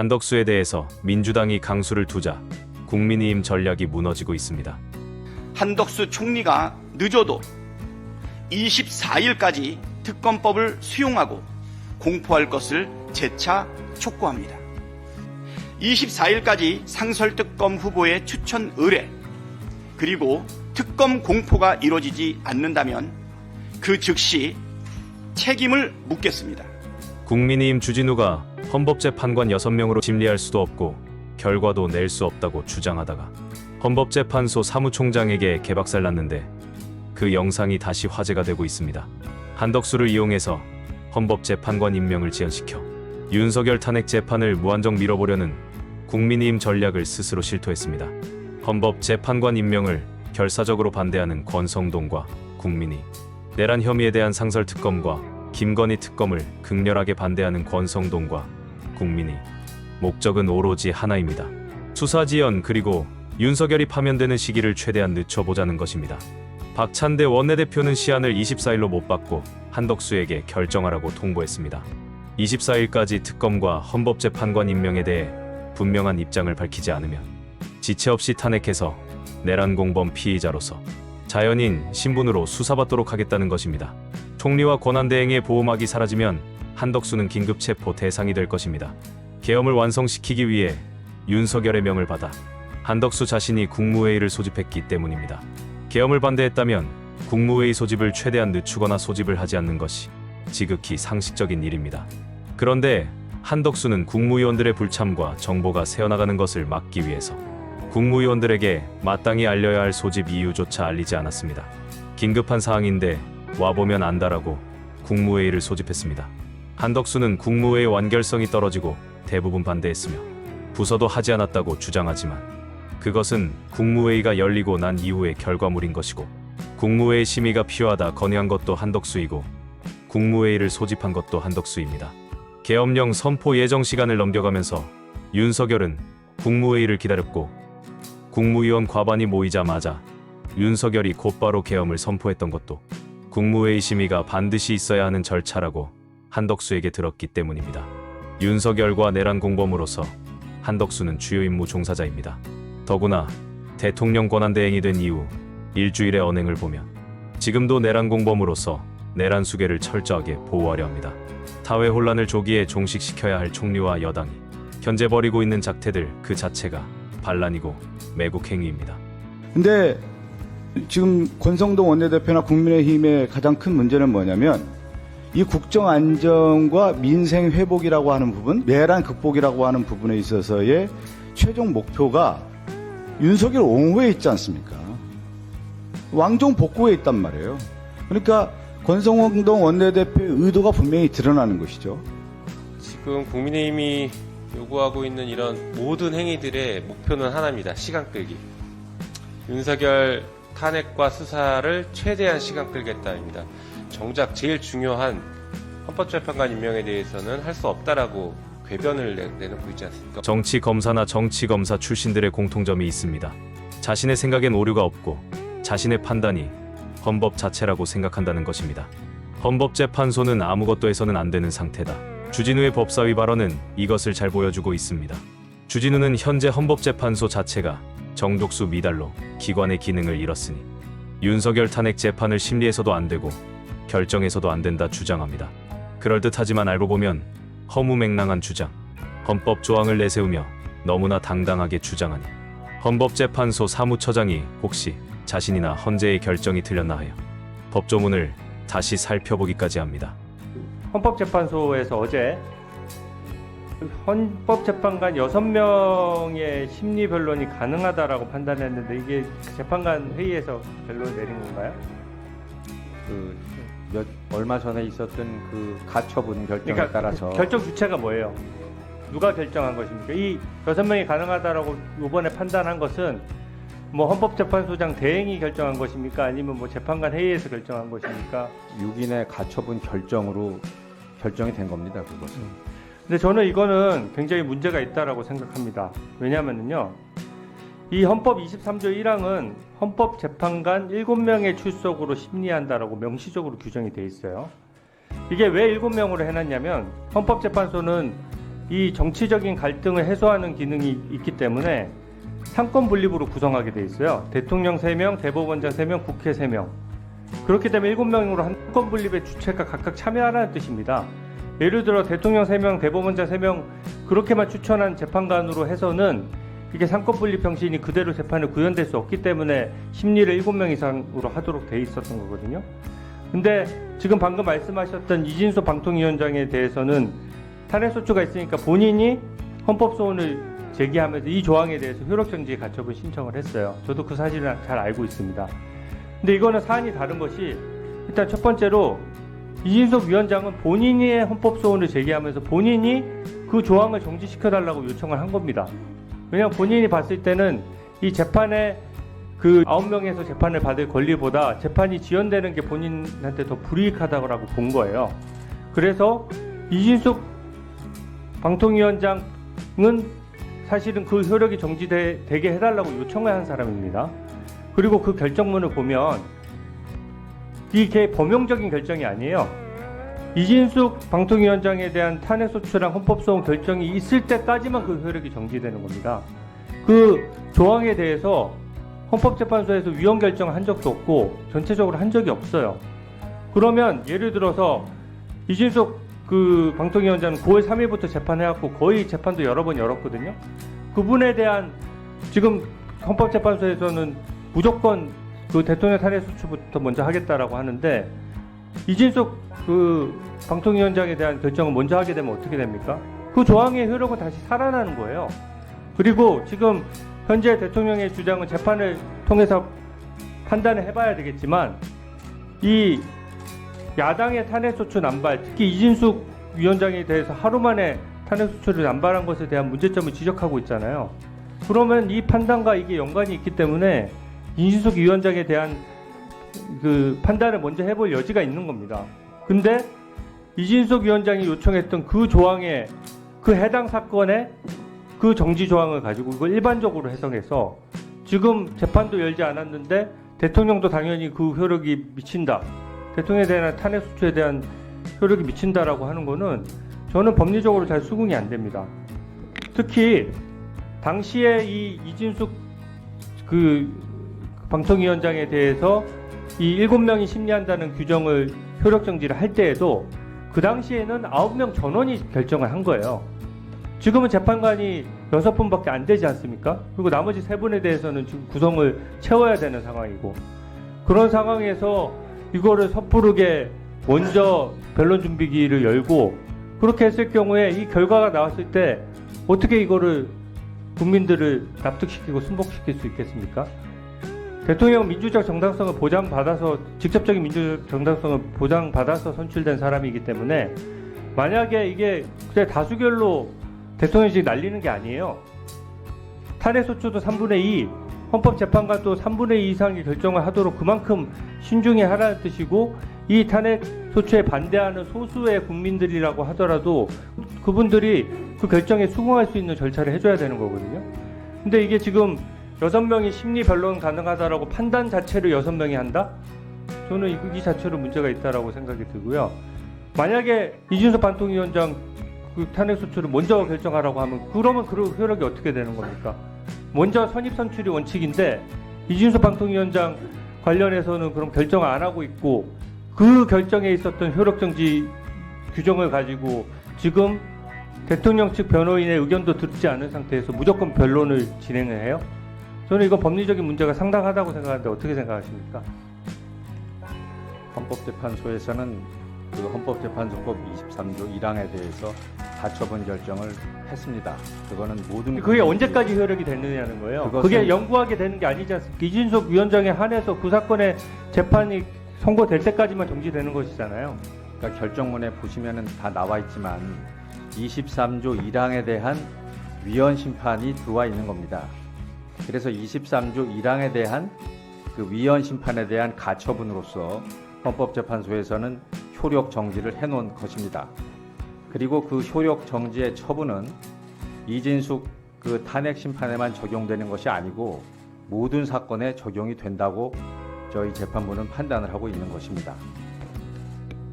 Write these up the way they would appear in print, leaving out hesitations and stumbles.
한덕수에 대해서 민주당이 강수를 두자 국민의힘 전략이 무너지고 있습니다. 한덕수 총리가 늦어도 24일까지 특검법을 수용하고 공포할 것을 재차 촉구합니다. 24일까지 상설특검 후보의 추천 의뢰 그리고 특검 공포가 이루어지지 않는다면 그 즉시 책임을 묻겠습니다. 국민의힘 주진우가 헌법재판관 6명으로 심리할 수도 없고 결과도 낼 수 없다고 주장하다가 헌법재판소 사무총장에게 개박살 났는데 그 영상이 다시 화제가 되고 있습니다. 한덕수를 이용해서 헌법재판관 임명을 지연시켜 윤석열 탄핵 재판을 무한정 미뤄보려는 국민의힘 전략을 스스로 실토했습니다. 헌법재판관 임명을 결사적으로 반대하는 권성동과 국민이, 내란 혐의에 대한 상설특검과 김건희 특검을 극렬하게 반대하는 권성동과 국민이, 목적은 오로지 하나입니다. 수사지연 그리고 윤석열이 파면되는 시기를 최대한 늦춰보자는 것입니다. 박찬대 원내대표는 시한을 24일로 못 받고 한덕수에게 결정하라고 통보했습니다. 24일까지 특검과 헌법재판관 임명에 대해 분명한 입장을 밝히지 않으면 지체 없이 탄핵해서 내란 공범 피의자로서 자연인 신분으로 수사받도록 하겠다는 것입니다. 총리와 권한대행의 보호막이 사라지면 한덕수는 긴급체포 대상이 될 것입니다. 계엄을 완성시키기 위해 윤석열의 명을 받아 한덕수 자신이 국무회의를 소집했기 때문입니다. 계엄을 반대했다면 국무회의 소집을 최대한 늦추거나 소집을 하지 않는 것이 지극히 상식적인 일입니다. 그런데 한덕수는 국무위원들의 불참과 정보가 새어나가는 것을 막기 위해서 국무위원들에게 마땅히 알려야 할 소집 이유조차 알리지 않았습니다. 긴급한 사항인데 와보면 안다라고 국무회의를 소집했습니다. 한덕수는 국무회의 완결성이 떨어지고 대부분 반대했으며 부서도 하지 않았다고 주장하지만 그것은 국무회의가 열리고 난 이후의 결과물인 것이고 국무회의 심의가 필요하다 건의한 것도 한덕수이고 국무회의를 소집한 것도 한덕수입니다. 계엄령 선포 예정 시간을 넘겨가면서 윤석열은 국무회의를 기다렸고 국무위원 과반이 모이자마자 윤석열이 곧바로 계엄을 선포했던 것도 국무회의 심의가 반드시 있어야 하는 절차라고 한덕수에게 들었기 때문입니다. 윤석열과 내란 공범으로서 한덕수는 주요 임무 종사자입니다. 더구나 대통령 권한대행이 된 이후 일주일의 언행을 보면 지금도 내란 공범으로서 내란 수괴를 철저하게 보호하려 합니다. 사회 혼란을 조기에 종식시켜야 할 총리와 여당이 현재 벌이고 있는 작태들 그 자체가 반란이고 매국 행위입니다. 근데 지금 권성동 원내대표나 국민의힘의 가장 큰 문제는 뭐냐면 이 국정 안정과 민생 회복이라고 하는 부분, 내란 극복이라고 하는 부분에 있어서의 최종 목표가 윤석열 옹호에 있지 않습니까? 왕정 복구에 있단 말이에요. 그러니까 권성동 원내대표의 의도가 분명히 드러나는 것이죠. 지금 국민의힘이 요구하고 있는 이런 모든 행위들의 목표는 하나입니다. 시간 끌기. 윤석열 탄핵과 수사를 최대한 시간 끌겠다입니다. 정작 제일 중요한 헌법재판관 임명에 대해서는 할 수 없다라고 궤변을 내놓고 있지 않습니까? 정치검사나 정치검사 출신들의 공통점이 있습니다. 자신의 생각엔 오류가 없고 자신의 판단이 헌법 자체라고 생각한다는 것입니다. 헌법재판소는 아무것도 해서는 안 되는 상태다. 주진우의 법사위 발언은 이것을 잘 보여주고 있습니다. 주진우는 현재 헌법재판소 자체가 정독수 미달로 기관의 기능을 잃었으니 윤석열 탄핵 재판을 심리해서도 안 되고 결정해서도 안 된다 주장합니다. 그럴듯하지만 알고 보면 허무맹랑한 주장, 헌법 조항을 내세우며 너무나 당당하게 주장하니 헌법재판소 사무처장이 혹시 자신이나 헌재의 결정이 틀렸나 하여 법조문을 다시 살펴보기까지 합니다. 헌법재판소에서 어제 헌법재판관 6명의 심리 변론이 가능하다라고 판단했는데 이게 재판관 회의에서 변론을 내린 건가요? 얼마 전에 있었던 그 가처분 결정에 따라서 결정 주체가 뭐예요? 누가 결정한 것입니까? 이 6명이 가능하다라고 이번에 판단한 것은 뭐 헌법재판소장 대행이 결정한 것입니까? 아니면 뭐 재판관 회의에서 결정한 것입니까? 6인의 가처분 결정으로 결정이 된 겁니다. 그것은. 근데 저는 이거는 굉장히 문제가 있다라고 생각합니다. 왜냐하면요, 이 헌법 23조 1항은 헌법재판관 7명의 출석으로 심리한다라고 명시적으로 규정이 돼 있어요. 이게 왜 7명으로 해놨냐면 헌법재판소는 이 정치적인 갈등을 해소하는 기능이 있기 때문에 상권 분립으로 구성하게 돼 있어요. 대통령 3명, 대법원장 3명, 국회 3명. 그렇기 때문에 7명으로 상권 분립의 주체가 각각 참여하라는 뜻입니다. 예를 들어 대통령 3명, 대법원장 3명 그렇게만 추천한 재판관으로 해서는 이게 상권 분립 형식이 그대로 재판에 구현될 수 없기 때문에 심리를 7명 이상으로 하도록 돼 있었던 거거든요. 근데 지금 방금 말씀하셨던 이진수 방통위원장에 대해서는 탄핵소추가 있으니까 본인이 헌법소원을 제기하면서 이 조항에 대해서 효력정지 가처분 신청을 했어요. 저도 그 사실을 잘 알고 있습니다. 근데 이거는 사안이 다른 것이 일단 첫 번째로 이진석 위원장은 본인의 헌법소원을 제기하면서 본인이 그 조항을 정지시켜달라고 요청을 한 겁니다. 왜냐하면 본인이 봤을 때는 이 재판에 그 9명에서 재판을 받을 권리보다 재판이 지연되는 게 본인한테 더 불이익하다고 본 거예요. 그래서 이진숙 방통위원장은 사실은 그 효력이 정지되게 해달라고 요청을 한 사람입니다. 그리고 그 결정문을 보면 이게 범용적인 결정이 아니에요. 이진숙 방통위원장에 대한 탄핵소추랑 헌법소원 결정이 있을 때까지만 그 효력이 정지되는 겁니다. 그 조항에 대해서 헌법재판소에서 위헌 결정을 한 적도 없고 전체적으로 한 적이 없어요. 그러면 예를 들어서 이진숙 그 방통위원장은 9월 3일부터 재판해왔고 거의 재판도 여러 번 열었거든요. 그분에 대한 지금 헌법재판소에서는 무조건 그 대통령 탄핵소추부터 먼저 하겠다라고 하는데 이진숙 그 방통위원장에 대한 결정을 먼저 하게 되면 어떻게 됩니까? 그 조항의 효력은 다시 살아나는 거예요. 그리고 지금 현재 대통령의 주장은 재판을 통해서 판단을 해봐야 되겠지만 이 야당의 탄핵소추 남발, 특히 이진숙 위원장에 대해서 하루 만에 탄핵소추를 남발한 것에 대한 문제점을 지적하고 있잖아요. 그러면 이 판단과 이게 연관이 있기 때문에 이진숙 위원장에 대한 그 판단을 먼저 해볼 여지가 있는 겁니다. 근데 이진숙 위원장이 요청했던 그 조항에 그 해당 사건의 그 정지 조항을 가지고 이걸 일반적으로 해석해서 지금 재판도 열지 않았는데 대통령도 당연히 그 효력이 미친다. 대통령에 대한 탄핵소추에 대한 효력이 미친다라고 하는 거는 저는 법리적으로 잘 수긍이 안 됩니다. 특히 당시에 이 이진숙 그 방통위원장에 대해서 이 7명이 심리한다는 규정을 효력정지를 할 때에도 그 당시에는 9명 전원이 결정을 한 거예요. 지금은 재판관이 6분밖에 안 되지 않습니까? 그리고 나머지 3분에 대해서는 지금 구성을 채워야 되는 상황이고 그런 상황에서 이거를 섣부르게 먼저 변론 준비기를 열고 그렇게 했을 경우에 이 결과가 나왔을 때 어떻게 이거를 국민들을 납득시키고 순복시킬 수 있겠습니까? 대통령 민주적 정당성을 보장받아서 직접적인 민주적 정당성을 보장받아서 선출된 사람이기 때문에 만약에 이게 그냥 다수결로 대통령직 날리는 게 아니에요. 탄핵소추도 3분의 2, 헌법재판관도 3분의 2 이상의 결정을 하도록 그만큼 신중히 하라는 뜻이고 이 탄핵소추에 반대하는 소수의 국민들이라고 하더라도 그분들이 그 결정에 수긍할 수 있는 절차를 해줘야 되는 거거든요. 근데 이게 지금 6명이 심리 변론 가능하다라고 판단 자체를 6명이 한다? 저는 이 자체로 문제가 있다라고 생각이 들고요. 만약에 이준석 방통위원장 그 탄핵소추를 먼저 결정하라고 하면 그러면 그 효력이 어떻게 되는 겁니까? 먼저 선입선출이 원칙인데 이준석 방통위원장 관련해서는 그럼 결정을 안 하고 있고 그 결정에 있었던 효력정지 규정을 가지고 지금 대통령 측 변호인의 의견도 듣지 않은 상태에서 무조건 변론을 진행을 해요? 저는 이거 법리적인 문제가 상당하다고 생각하는데 어떻게 생각하십니까? 헌법재판소에서는 그 헌법재판소법 23조 1항에 대해서 가처분 결정을 했습니다. 그거는 모든 그게 언제까지 효력이 되느냐는 거예요. 그것은- 그게 영구하게 되는 게 아니지 않습니까? 이준석 위원장에 한해서 그 사건의 재판이 선고될 때까지만 정지되는 것이잖아요. 그러니까 결정문에 보시면은 다 나와 있지만 23조 1항에 대한 위헌 심판이 들어와 있는 겁니다. 그래서 23조 1항에 대한 그 위헌 심판에 대한 가처분으로서 헌법재판소에서는 효력 정지를 해놓은 것입니다. 그리고 그 효력 정지의 처분은 이진숙 그 탄핵 심판에만 적용되는 것이 아니고 모든 사건에 적용이 된다고 저희 재판부는 판단을 하고 있는 것입니다.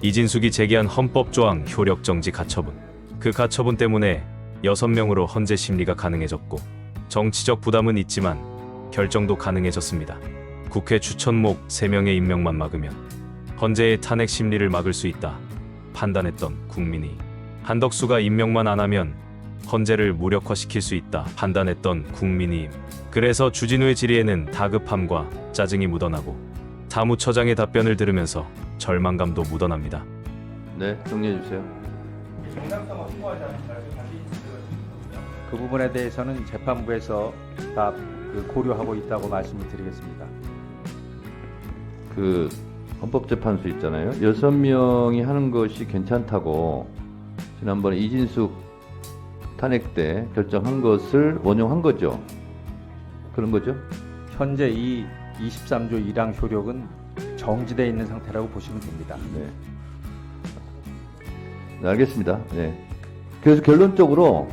이진숙이 제기한 헌법조항 효력정지 가처분. 그 가처분 때문에 6명으로 헌재 심리가 가능해졌고 정치적 부담은 있지만 결정도 가능해졌습니다. 국회 추천목 3명의 임명만 막으면 헌재의 탄핵 심리를 막을 수 있다 판단했던 국민의힘. 한덕수가 임명만 안 하면 헌재를 무력화시킬 수 있다 판단했던 국민의힘. 그래서 주진우의 질의에는 다급함과 짜증이 묻어나고 사무처장의 답변을 들으면서 절망감도 묻어납니다. 네, 정리해 주세요. 그 부분에 대해서는 재판부에서 다 고려하고 있다고 말씀을 드리겠습니다. 그 헌법재판소 있잖아요. 6명이 하는 것이 괜찮다고 지난번에 이진숙 탄핵 때 결정한 것을 원용한 거죠. 그런 거죠? 현재 이 23조 1항 효력은 정지되어 있는 상태라고 보시면 됩니다. 네. 네, 알겠습니다. 네. 그래서 결론적으로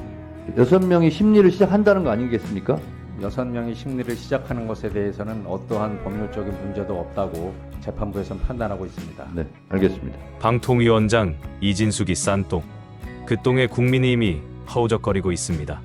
6명이 심리를 시작한다는 거 아니겠습니까? 6명이 심리를 시작하는 것에 대해서는 어떠한 법률적인 문제도 없다고 재판부에서는 판단하고 있습니다. 네, 알겠습니다. 방통위원장 이진숙이 싼 똥. 그 똥에 국민의힘이 허우적거리고 있습니다.